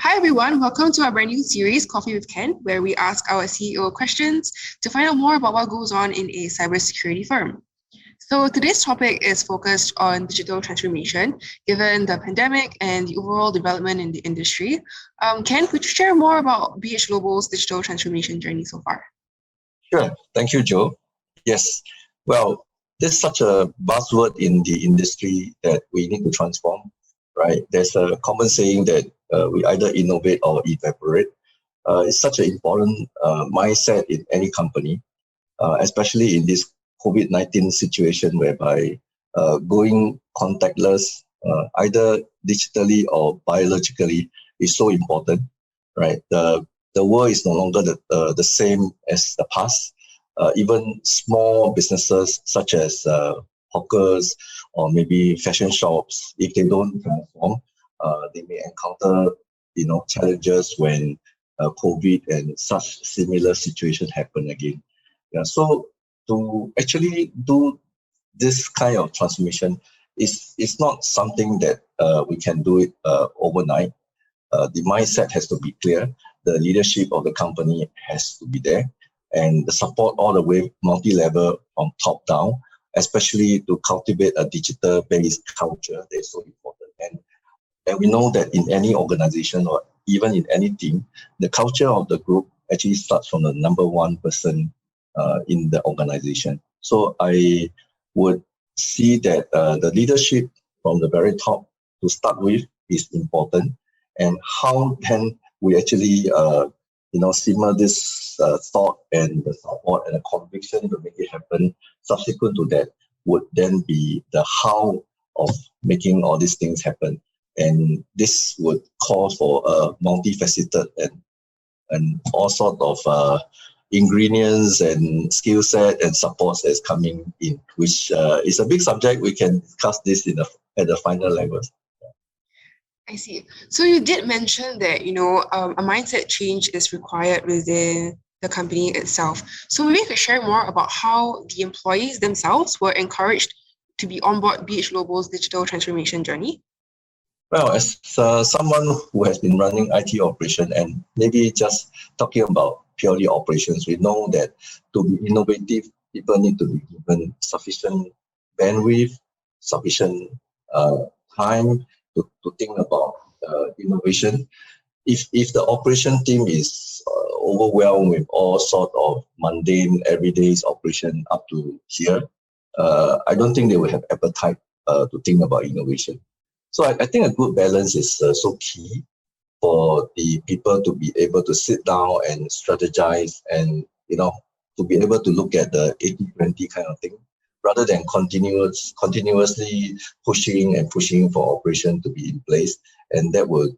Hi everyone, welcome to our brand new series, Coffee with Ken, where we ask our CEO questions to find out more about what goes on in a cybersecurity firm. So today's topic is focused on digital transformation, given the pandemic and the overall development in the industry. Ken, could you share more about BH Global's digital transformation journey so far? Sure. Thank you, Joe. Yes. Well, there's such a buzzword in the industry that we need to transform, right? There's a common saying that we either innovate or evaporate. It's such an important mindset in any company, especially in this COVID-19 situation whereby going contactless, either digitally or biologically, is so important, right? The world is no longer the same as the past. Even small businesses such as hawkers or maybe fashion shops, if they don't transform, they may encounter challenges when COVID and such similar situations happen again. Yeah, so to actually do this kind of transformation is not something that we can do it overnight. The mindset has to be clear. The leadership of the company has to be there, and the support all the way multi-level from top down, especially to cultivate a digital-based culture that is so important. And we know that in any organization or even in any team, the culture of the group actually starts from the number one person in the organization. So I would see that the leadership from the very top to start with is important, and how can we actually simmer this thought and the support and the conviction to make it happen subsequent to that would then be the how of making all these things happen. And this would call for a multifaceted and all sort of ingredients and skill set and supports that's coming in, which is a big subject. We can discuss this at the final level. I see. So you did mention that, a mindset change is required within the company itself. So maybe you could share more about how the employees themselves were encouraged to be on board BH Global's digital transformation journey. Well, as someone who has been running IT operation and maybe just talking about purely operations, we know that to be innovative, people need to be given sufficient bandwidth, sufficient time to think about innovation. If the operation team is overwhelmed with all sort of mundane everyday operation up to here, I don't think they will have appetite to think about innovation. So I think a good balance is so key for the people to be able to sit down and strategize and to be able to look at the 80-20 kind of thing, rather than continuously pushing for operation to be in place, and that will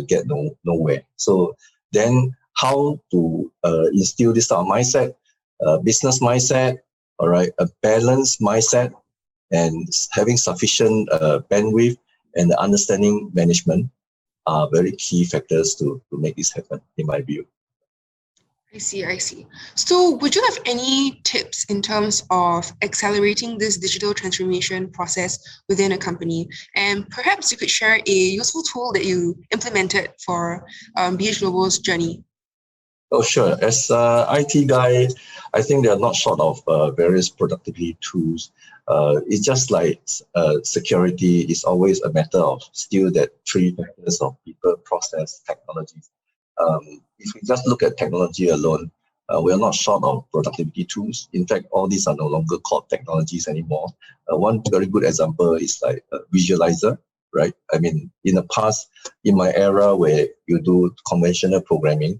get nowhere. So then how to instill this type of mindset, business mindset, all right, a balanced mindset, and having sufficient bandwidth and the understanding management are very key factors to make this happen, in my view. I see. So would you have any tips in terms of accelerating this digital transformation process within a company? And perhaps you could share a useful tool that you implemented for BH Global's journey. Oh, sure. As an IT guy, I think they are not short of various productivity tools. It's just like security is always a matter of still that three factors of people, process, technologies. If we just look at technology alone, we are not short of productivity tools. In fact, all these are no longer called technologies anymore. One very good example is like a visualizer, right? I mean, in the past, in my era where you do conventional programming,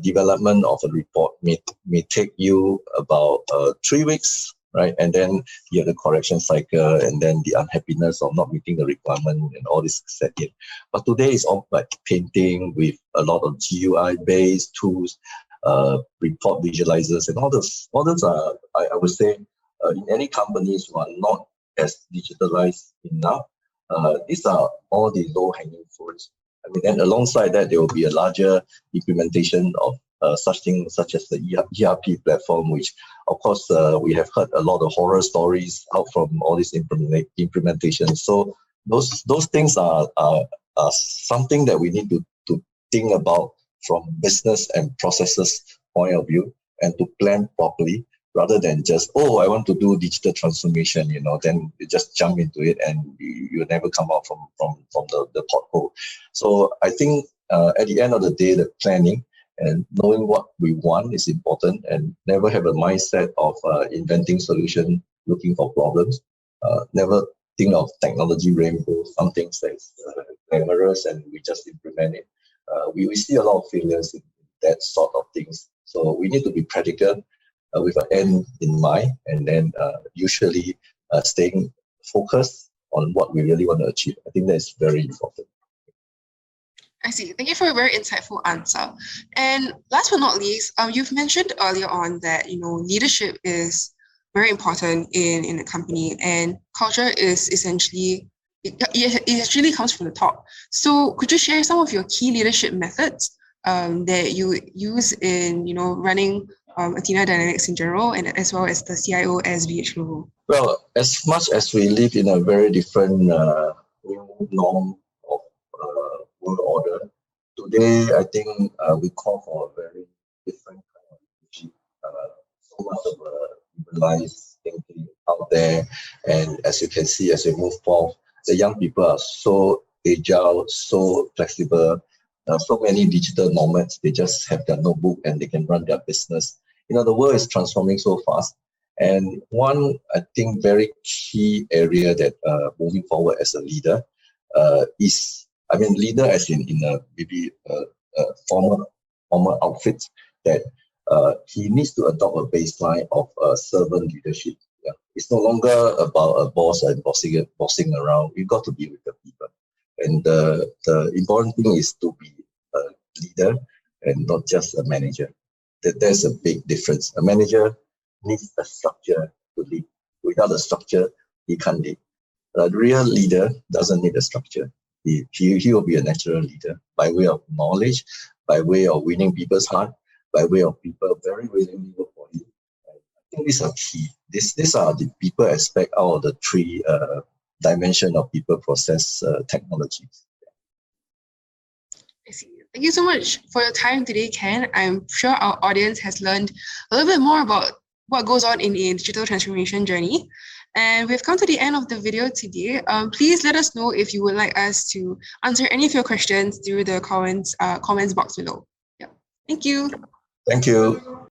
development of a report may take you about 3 weeks, right? And then you have the correction cycle, and then the unhappiness of not meeting the requirement and all this set in. But today it's all like painting with a lot of GUI-based tools, report visualizers, and all those are, I would say, in any companies who are not as digitalized enough, these are all the low-hanging fruits. I mean, and alongside that, there will be a larger implementation of such things such as the ERP platform, which, of course, we have heard a lot of horror stories out from all these implementations. So those things are something that we need to think about from business and processes point of view and to plan properly rather than just, oh, I want to do digital transformation, then you just jump into it and you never come out from the pothole. So I think at the end of the day, the planning and knowing what we want is important, and never have a mindset of inventing solutions, looking for problems. Never think of technology rainbow, some things that's glamorous and we just implement it. We see a lot of failures in that sort of things. So we need to be practical with an end in mind, and then usually staying focused on what we really want to achieve. I think that's very important. I see. Thank you for a very insightful answer. And last but not least, you've mentioned earlier on that leadership is very important in a company, and culture is essentially it actually comes from the top. So could you share some of your key leadership methods that you use in running Athena Dynamics in general, and as well as the CIO as VHO role? Well, as much as we live in a very different new norm of world order, today I think we call for a very different kind of leadership. So much of liberalized thinking out there, and as you can see, as we move forward, the young people are so agile, so flexible. So many digital nomads, they just have their notebook and they can run their business. The world is transforming so fast. And one, I think, very key area that moving forward as a leader is, leader as in maybe a formal outfit, that he needs to adopt a baseline of servant leadership. Yeah. It's no longer about a boss and bossing around. You've got to be with the people. And the important thing is to be a leader and not just a manager. There's a big difference. A manager needs a structure to lead. Without a structure, he can't lead. A real leader doesn't need a structure. He will be a natural leader by way of knowledge, by way of winning people's heart, by way of people very willingly work for you. I think these are key. These are the people aspect out of the three dimension of people, process, technology. I see. Thank you so much for your time today, Ken. I'm sure our audience has learned a little bit more about what goes on in a digital transformation journey. And we've come to the end of the video today. Please let us know if you would like us to answer any of your questions through the comments box below. Yeah. Thank you. Thank you.